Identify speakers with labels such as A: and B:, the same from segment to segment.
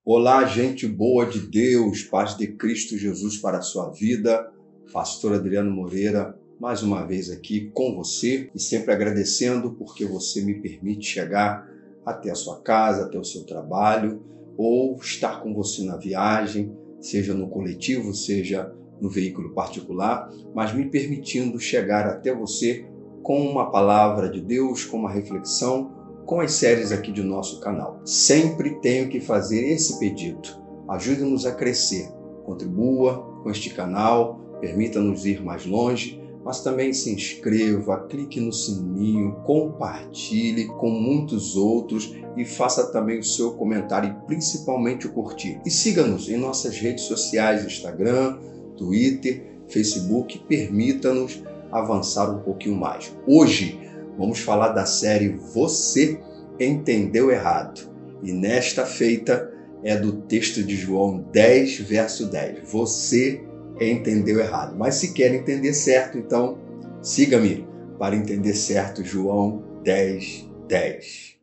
A: Olá, gente boa de Deus, paz de Cristo Jesus para a sua vida. Pastor Adriano Moreira, mais uma vez aqui com você e sempre agradecendo porque você me permite chegar até a sua casa, até o seu trabalho ou estar com você na viagem, seja no coletivo, seja no veículo particular, mas me permitindo chegar até você com uma palavra de Deus, com uma reflexão, com as séries aqui do nosso canal. Sempre tenho que fazer esse pedido. Ajude-nos a crescer. Contribua com este canal, permita-nos ir mais longe, mas também se inscreva, clique no sininho, compartilhe com muitos outros e faça também o seu comentário e principalmente o curtir. E siga-nos em nossas redes sociais, Instagram, Twitter, Facebook, permita-nos avançar um pouquinho mais. Hoje vamos falar da série Você Entendeu Errado. E nesta feita é do texto de João 10, verso 10. Você entendeu errado. Mas se quer entender certo, então siga-me para entender certo João 10, 10.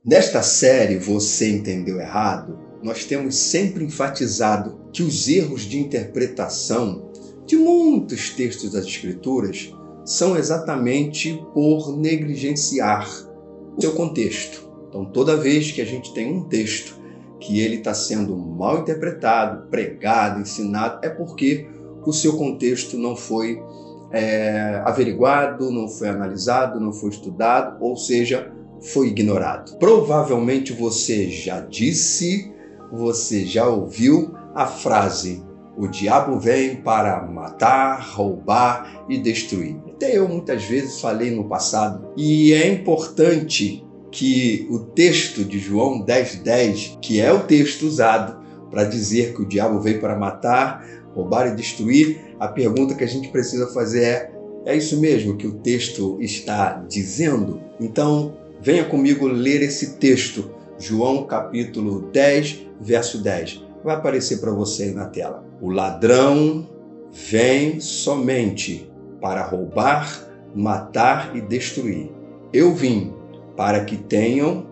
A: Nesta série Você Entendeu Errado, nós temos sempre enfatizado que os erros de interpretação de muitos textos das Escrituras são exatamente por negligenciar o seu contexto. Então, toda vez que a gente tem um texto que ele está sendo mal interpretado, pregado, ensinado, é porque o seu contexto não foi averiguado, não foi analisado, não foi estudado, ou seja, foi ignorado. Provavelmente você já disse, você já ouviu a frase: o diabo vem para matar, roubar e destruir. Até eu muitas vezes falei no passado. E é importante que o texto de João 10:10, que é o texto usado para dizer que o diabo veio para matar, roubar e destruir, a pergunta que a gente precisa fazer é isso mesmo que o texto está dizendo? Então, venha comigo ler esse texto, João capítulo 10, verso 10. Vai aparecer para você aí na tela. O ladrão vem somente para roubar, matar e destruir. Eu vim para que tenham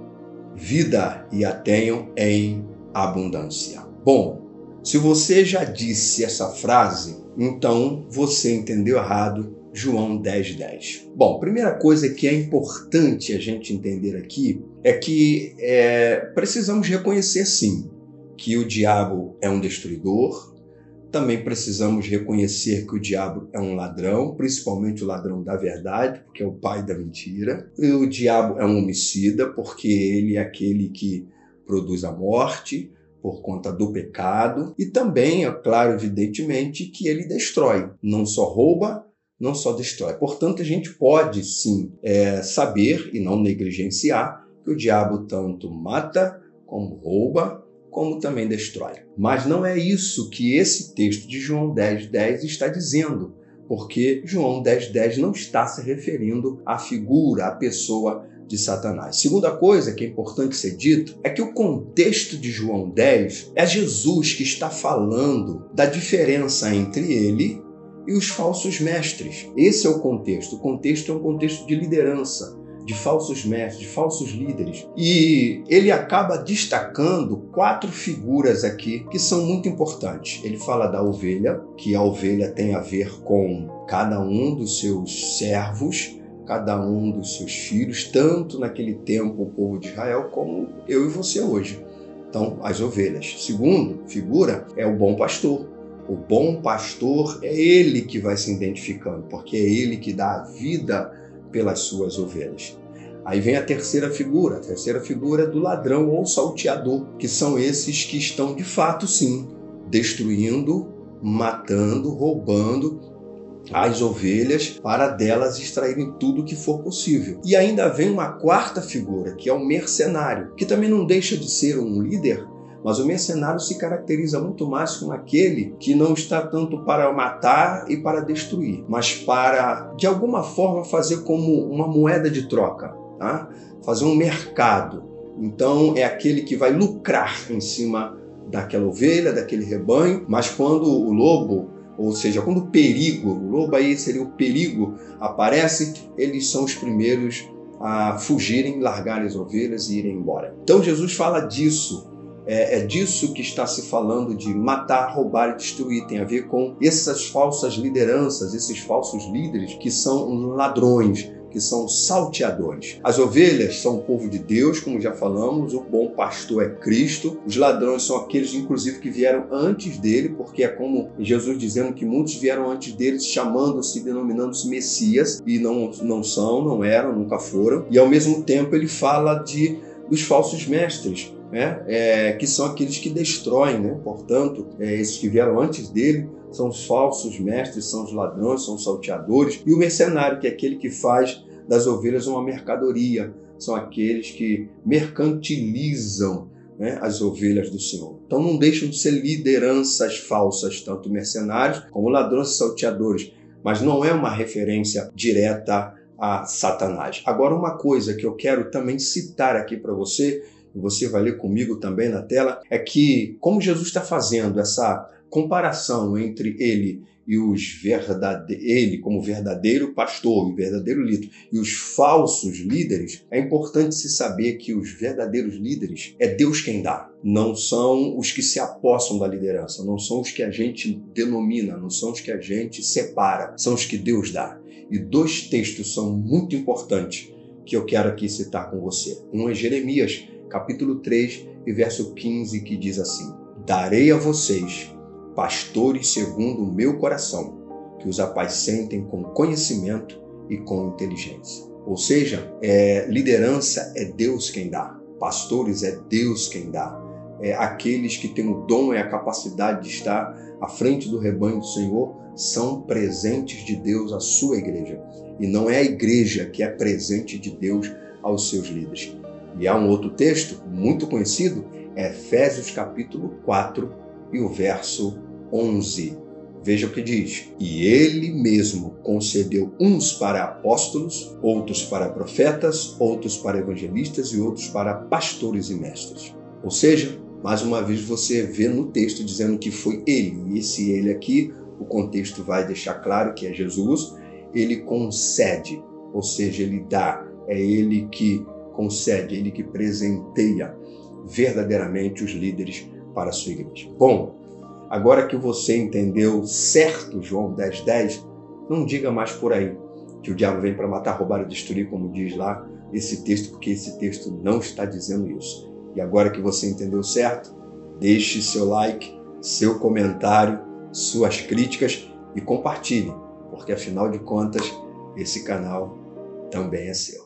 A: vida e a tenham em abundância. Bom, se você já disse essa frase, então você entendeu errado João 10, 10. Bom, primeira coisa que é importante a gente entender aqui é que precisamos reconhecer sim que o diabo é um destruidor. Também precisamos reconhecer que o diabo é um ladrão, principalmente o ladrão da verdade, porque é o pai da mentira. E o diabo é um homicida, porque ele é aquele que produz a morte por conta do pecado. E também, é claro, evidentemente, que ele destrói. Não só rouba, não só destrói. Portanto, a gente pode sim saber e não negligenciar que o diabo tanto mata, como rouba, como também destrói. Mas não é isso que esse texto de João 10, 10 está dizendo, porque João 10, 10 não está se referindo à figura, à pessoa de Satanás. Segunda coisa que é importante ser dito é que o contexto de João 10 é Jesus que está falando da diferença entre ele e os falsos mestres. Esse é o contexto. O contexto é um contexto de liderança, de falsos mestres, de falsos líderes. E ele acaba destacando 4 figuras aqui que são muito importantes. Ele fala da ovelha, que a ovelha tem a ver com cada um dos seus servos, cada um dos seus filhos, tanto naquele tempo o povo de Israel, como eu e você hoje. Então, as ovelhas. Segundo figura é o bom pastor. O bom pastor é ele que vai se identificando, porque é ele que dá a vida pelas suas ovelhas. Aí vem a terceira figura do ladrão ou salteador, que são esses que estão de fato sim, destruindo, matando, roubando as ovelhas para delas extraírem tudo o que for possível. E ainda vem uma quarta figura, que é o mercenário, que também não deixa de ser um líder, mas o mercenário se caracteriza muito mais como aquele que não está tanto para matar e para destruir, mas para, de alguma forma, fazer como uma moeda de troca, tá? Fazer um mercado. Então, é aquele que vai lucrar em cima daquela ovelha, daquele rebanho, mas quando o lobo ou seja, quando o perigo, o lobo aí seria o perigo, aparece, eles são os primeiros a fugirem, largarem as ovelhas e irem embora. Então Jesus fala disso. É disso que está se falando de matar, roubar e destruir. Tem a ver com essas falsas lideranças, esses falsos líderes que são ladrões, que são salteadores. As ovelhas são o povo de Deus, como já falamos, o bom pastor é Cristo. Os ladrões são aqueles, inclusive, que vieram antes dele, porque é como Jesus dizendo que muitos vieram antes dele, chamando-se, denominando-se Messias, e não são, não eram, nunca foram. E ao mesmo tempo ele fala dos falsos mestres, que são aqueles que destroem, Portanto, esses que vieram antes dele são os falsos mestres, são os ladrões, são os salteadores, e o mercenário, que é aquele que faz das ovelhas uma mercadoria, são aqueles que mercantilizam as ovelhas do Senhor. Então não deixam de ser lideranças falsas, tanto mercenários como ladrões e salteadores, mas não é uma referência direta a Satanás. Agora, uma coisa que eu quero também citar aqui para você, e você vai ler comigo também na tela, é que como Jesus está fazendo essa comparação entre ele e ele como verdadeiro pastor e verdadeiro líder e os falsos líderes, é importante se saber que os verdadeiros líderes é Deus quem dá. Não são os que se apossam da liderança, não são os que a gente denomina, não são os que a gente separa, são os que Deus dá. E dois textos são muito importantes que eu quero aqui citar com você. Um é Jeremias, capítulo 3 e verso 15, que diz assim: darei a vocês pastores segundo o meu coração, que os apacentem com conhecimento e com inteligência. Ou seja, liderança é Deus quem dá, pastores é Deus quem dá. Aqueles que têm o dom e a capacidade de estar à frente do rebanho do Senhor são presentes de Deus à sua igreja. E não é a igreja que é presente de Deus aos seus líderes. E há um outro texto muito conhecido, Efésios capítulo 4 e o verso 11. Veja o que diz: e ele mesmo concedeu uns para apóstolos, outros para profetas, outros para evangelistas e outros para pastores e mestres. Ou seja, mais uma vez você vê no texto dizendo que foi ele. E esse ele aqui, o contexto vai deixar claro que é Jesus. Ele concede, ou seja, ele dá. É ele que concede, ele que presenteia verdadeiramente os líderes para a sua igreja. Bom, agora que você entendeu certo João 10:10, não diga mais por aí que o diabo vem para matar, roubar e destruir, como diz lá esse texto, porque esse texto não está dizendo isso. E agora que você entendeu certo, deixe seu like, seu comentário, suas críticas e compartilhe, porque afinal de contas, esse canal também é seu.